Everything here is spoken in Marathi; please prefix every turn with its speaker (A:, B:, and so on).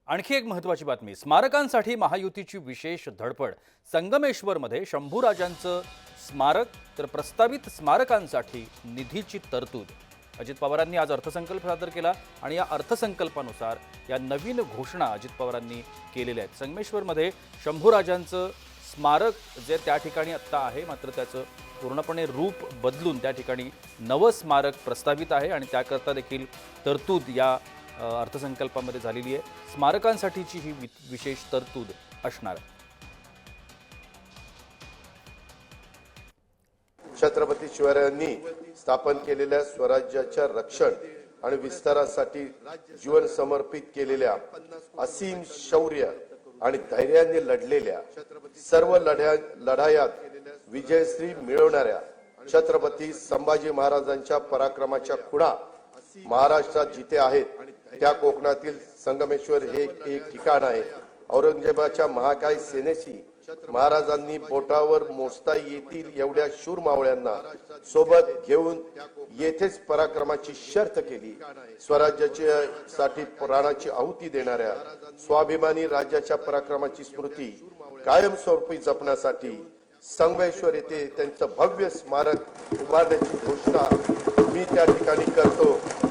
A: आणखी एक महत्त्वाची बातमी, स्मारकांसाठी महायुतीची विशेष धडपड। संगमेश्वरमध्ये शंभूराजांचं स्मारक तर प्रस्तावित स्मारकांसाठी निधीची तरतूद। अजित पवारांनी आज अर्थसंकल्प सादर केला आणि या अर्थसंकल्पानुसार या नवीन घोषणा अजित पवारांनी केलेल्या आहेत। संगमेश्वरमध्ये शंभूराजांचं स्मारक जे त्या ठिकाणी आता आहे, मात्र त्याचं पूर्णपणे रूप बदलून त्या ठिकाणी नवं स्मारक प्रस्तावित आहे आणि त्याकरता देखील तरतूद या अर्थसंकल्पामध्ये झालेली आहे। स्मारकांसाठीची ही विशेष तरतूद असणार आहे।
B: छत्रपती शिवरायांनी स्थापन केलेल्या स्वराज्याच्या रक्षण आणि विस्तारासाठी जीवन समर्पित केलेल्या असीम शौर्य आणि धैर्याने लढलेल्या सर्व लढायात विजयश्री मिळवणाऱ्या छत्रपती संभाजी महाराजांच्या पराक्रमाच्या खुणा महाराष्ट्रात जिथे आहेत त्या कोकणातील संगमेश्वर हे एक ठिकाण आहे। औरंगजेबाच्या महाकाय सेनेशी महाराजांनी बोटावर मोजता येतील एवढ्या शूर मावळ्यांना सोबत घेऊन येथेच पराक्रमाची शर्त केली। स्वराज्याच्या साठी प्राणाची आहुती देणाऱ्या स्वाभिमानी राज्याच्या पराक्रमाची स्मृती कायमस्वरूपी जपण्यासाठी संगमेश्वर येथे त्यांचं भव्य स्मारक उभारण्याची घोषणा मी त्या ठिकाणी करतो।